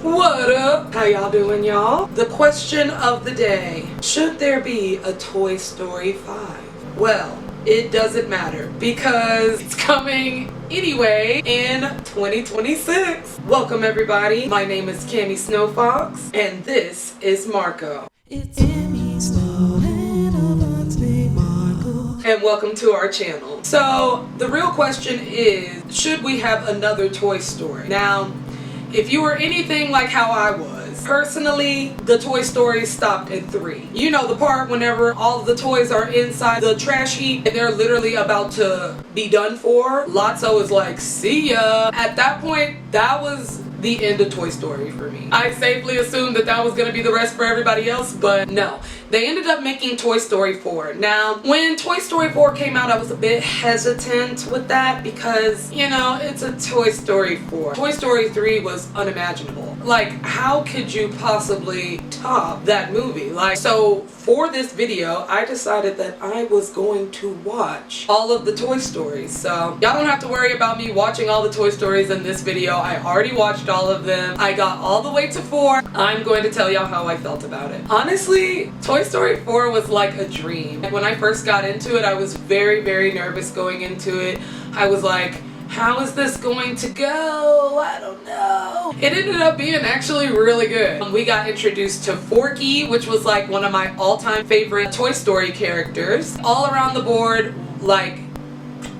What up? How y'all doing, y'all? The question of the day: should there be a Toy Story 5? Well, it doesn't matter because it's coming anyway in 2026. Welcome everybody. My name is Camii Snow Fox and this is Marco. It's Camii Snow Fox named Marco. And welcome to our channel. So the real question is, should we have another Toy Story? Now, if you were anything like how I was, personally, the Toy Story stopped at 3. You know, the part whenever all of the toys are inside the trash heap and they're literally about to be done for. Lotso is like, see ya. At that point, that was the end of Toy Story for me. I safely assumed that that was gonna be the rest for everybody else, but no. They ended up making Toy Story 4. Now, when Toy Story 4 came out, I was a bit hesitant with that because, you know, it's a Toy Story 4. Toy Story 3 was unimaginable. Like, how could you possibly top that movie? Like, so for this video, I decided that I was going to watch all of the Toy Stories. So y'all don't have to worry about me watching all the Toy Stories in this video. I already watched all of them. I got all the way to 4. I'm going to tell y'all how I felt about it. Honestly, Toy Story 4 was like a dream. When I first got into it, I was very, very nervous going into it. I was like, how is this going to go? I don't know. It ended up being actually really good. We got introduced to Forky, which was like one of my all-time favorite Toy Story characters. All around the board, like,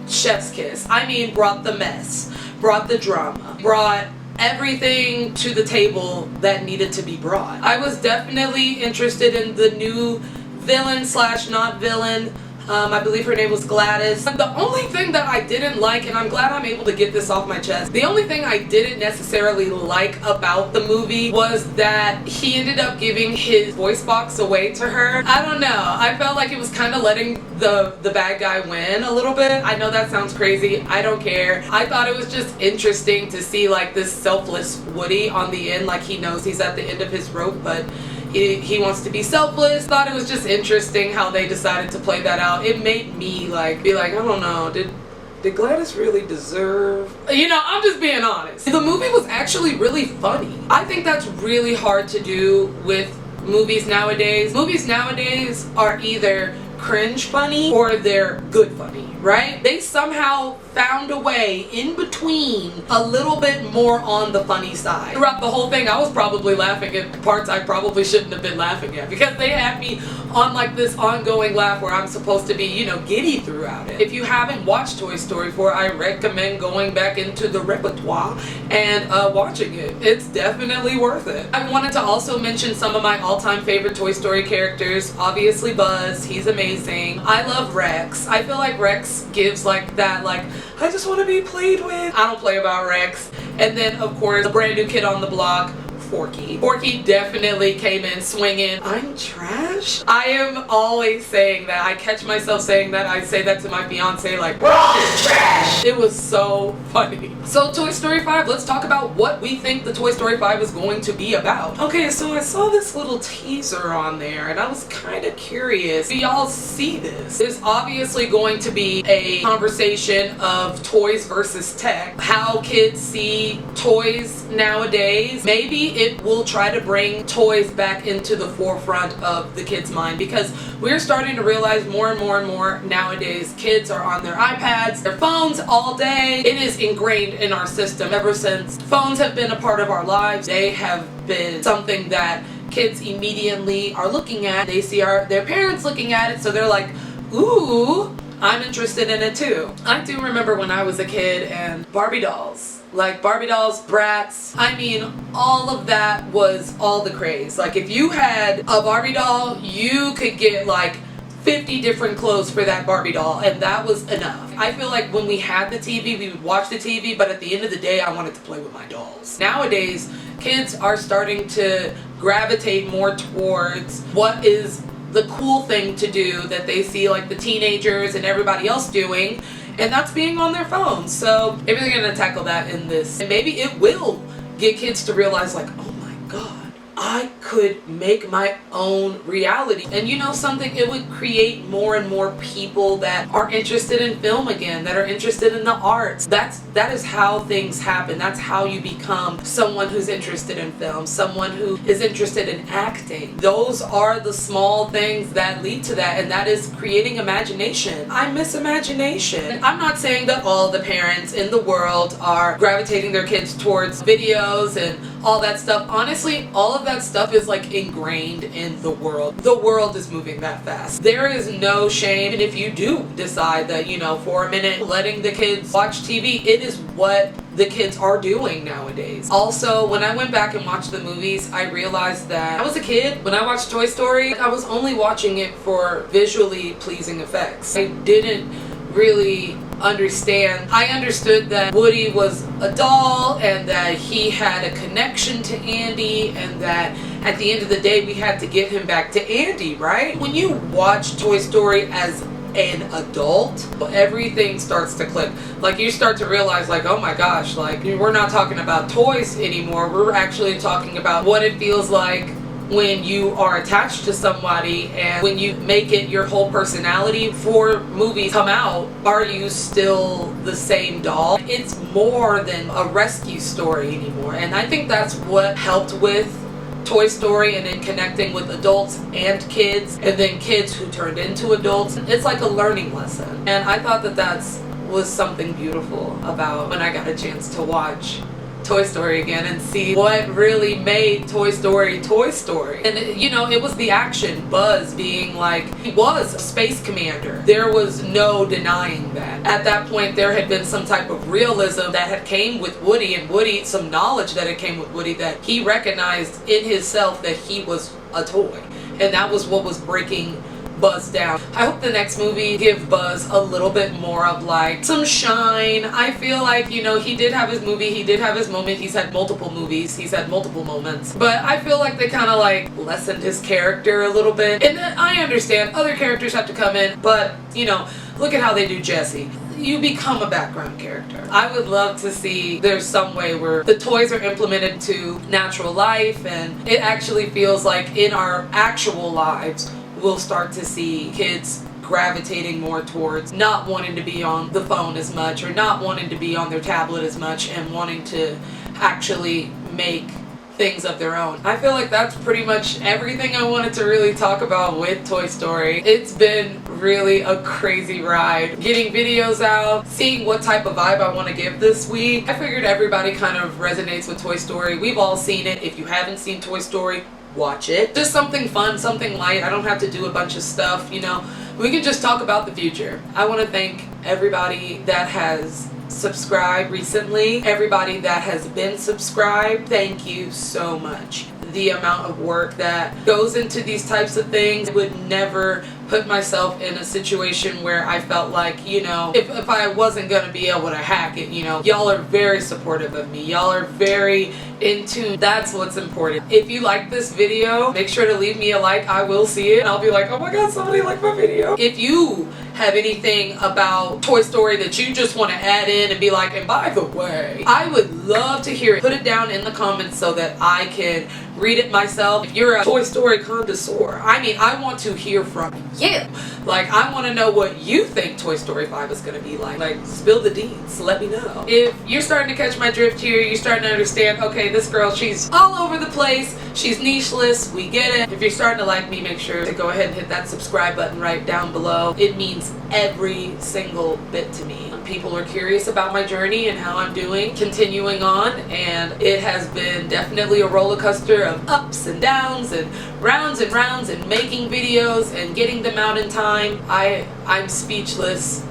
chef's kiss. I mean, brought the mess, brought the drama, brought everything to the table that needed to be brought. I was definitely interested in the new villain slash not villain. I believe her name was Gladys. The only thing that I didn't like, and I'm glad I'm able to get this off my chest, the only thing I didn't necessarily like about the movie was that he ended up giving his voice box away to her. I don't know. I felt like it was kind of letting the bad guy win a little bit. I know that sounds crazy. I don't care. I thought it was just interesting to see like this selfless Woody on the end, like he knows he's at the end of his rope, but he wants to be selfless. Thought it was just interesting how they decided to play that out. It made me like be like, I don't know, did Gladys really deserve? You know, I'm just being honest. The movie was actually really funny. I think that's really hard to do with movies nowadays. Movies nowadays are either cringe funny or they're good funny, right? They somehow found a way in between, a little bit more on the funny side. Throughout the whole thing, I was probably laughing at parts I probably shouldn't have been laughing at because they had me on like this ongoing laugh where I'm supposed to be, you know, giddy throughout it. If you haven't watched Toy Story 4, I recommend going back into the repertoire and watching it. It's definitely worth it. I wanted to also mention some of my all-time favorite Toy Story characters. Obviously Buzz, he's amazing. I love Rex. I feel like Rex gives like that, like, I just want to be played with. I don't play about Rex. And then, of course, the brand new kid on the block, Forky. Forky definitely came in swinging. I'm trash. I am always saying that. I catch myself saying that. I say that to my fiance, like, we're all just trash. It was so funny. So Toy Story 5, let's talk about what we think the Toy Story 5 is going to be about. Okay, so I saw this little teaser on there and I was kind of curious. Do y'all see this? There's obviously going to be a conversation of toys versus tech. How kids see toys nowadays. Maybe it will try to bring toys back into the forefront of the kids' mind because we're starting to realize more and more and more nowadays kids are on their iPads, their phones all day. It is ingrained in our system ever since phones have been a part of our lives. They have been something that kids immediately are looking at. They see their parents looking at it, so they're like, ooh, I'm interested in it too. I do remember when I was a kid and Barbie dolls. Like Barbie dolls, Bratz, I mean, all of that was all the craze. Like if you had a Barbie doll, you could get like 50 different clothes for that Barbie doll, and that was enough. I feel like when we had the TV, we would watch the TV, but at the end of the day, I wanted to play with my dolls. Nowadays, kids are starting to gravitate more towards what is the cool thing to do that they see like the teenagers and everybody else doing, and that's being on their phones. So maybe they're gonna tackle that in this, and maybe it will get kids to realize like, oh my god, I could make my own reality. And you know something, it would create more and more people that are interested in film again, that are interested in the arts. That is how things happen. That's how you become someone who's interested in film, someone who is interested in acting. Those are the small things that lead to that, and that is creating imagination. I miss imagination. I'm not saying that all the parents in the world are gravitating their kids towards videos and all that stuff. Honestly, all of that stuff is like ingrained in the world. The world is moving that fast. There is no shame, and if you do decide that, you know, for a minute letting the kids watch TV, it is what the kids are doing nowadays. Also, when I went back and watched the movies, I realized that I was a kid. When I watched Toy Story, I was only watching it for visually pleasing effects. I didn't really understand. I understood that Woody was a doll and that he had a connection to Andy, and that at the end of the day we had to get him back to Andy, right? When you watch Toy Story as an adult, everything starts to click. Like, you start to realize, like, oh my gosh, like, we're not talking about toys anymore. We're actually talking about what it feels like when you are attached to somebody, and when you make it your whole personality. Before movies come out, are you still the same doll? It's more than a rescue story anymore, and I think that's what helped with Toy Story, and then connecting with adults and kids, and then kids who turned into adults. It's like a learning lesson, and I thought that was something beautiful about when I got a chance to watch Toy Story again and see what really made Toy Story Toy Story. And you know, it was the action. Buzz being like, he was a space commander. There was no denying that. At that point, there had been some type of realism that had came with Woody, and Woody, some knowledge that had came with Woody, that he recognized in himself that he was a toy, and that was what was breaking Buzz down. I hope the next movie give Buzz a little bit more of like some shine. I feel like, you know, he did have his movie, he did have his moment, he's had multiple movies, he's had multiple moments, but I feel like they kind of like lessened his character a little bit. And I understand other characters have to come in, but you know, look at how they do Jesse. You become a background character. I would love to see there's some way where the toys are implemented to natural life, and it actually feels like in our actual lives we'll start to see kids gravitating more towards not wanting to be on the phone as much, or not wanting to be on their tablet as much, and wanting to actually make things of their own. I feel like that's pretty much everything I wanted to really talk about with Toy Story. It's been really a crazy ride. Getting videos out, seeing what type of vibe I want to give this week. I figured everybody kind of resonates with Toy Story. We've all seen it. If you haven't seen Toy Story, watch it. Just something fun, something light. I don't have to do a bunch of stuff, you know. We can just talk about the future. I want to thank everybody that has subscribed recently, everybody that has been subscribed. Thank you so much. The amount of work that goes into these types of things, I would never put myself in a situation where I felt like, you know, if I wasn't gonna be able to hack it, you know. Y'all are very supportive of me. Y'all are very in tune. That's what's important. If you like this video, make sure to leave me a like. I will see it and I'll be like, oh my god, somebody liked my video. If you have anything about Toy Story that you just want to add in and be like, and by the way, I would love to hear it. Put it down in the comments so that I can read it myself. If you're a Toy Story connoisseur, I mean, I want to hear from you. Like, I want to know what you think Toy Story 5 is going to be like. Like, spill the deeds. Let me know. If you're starting to catch my drift here, you're starting to understand, okay, this girl, she's all over the place. She's nicheless. We get it. If you're starting to like me, make sure to go ahead and hit that subscribe button right down below. It means every single bit to me. People are curious about my journey and how I'm doing, continuing on, and it has been definitely a roller coaster of ups and downs and rounds and making videos and getting them out in time. I'm speechless.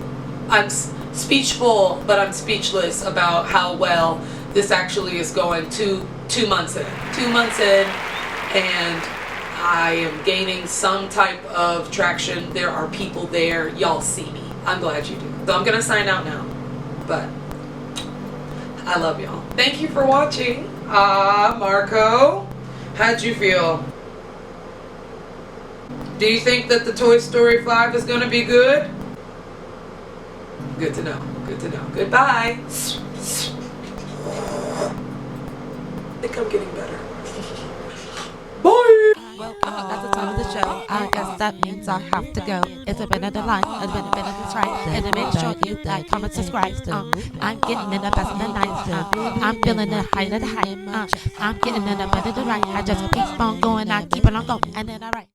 I'm speechful, but I'm speechless about how well this actually is going. Two months in, and I am gaining some type of traction. There are people there. Y'all see me. I'm glad you do. So I'm gonna sign out now, but I love y'all. Thank you for watching. Marco, how'd you feel? Do you think that the Toy Story 5 is gonna be good? Good to know. Good to know. Goodbye. I think I'm getting better. That's the time of the show. I guess that means I have to go. It's been a delight, it's been a try, and to make sure you like, comment, subscribe. I'm getting in the best of the night. I'm feeling the height of the high. I'm getting in the better the right. I just keep on going, I keep it on going, and then I write.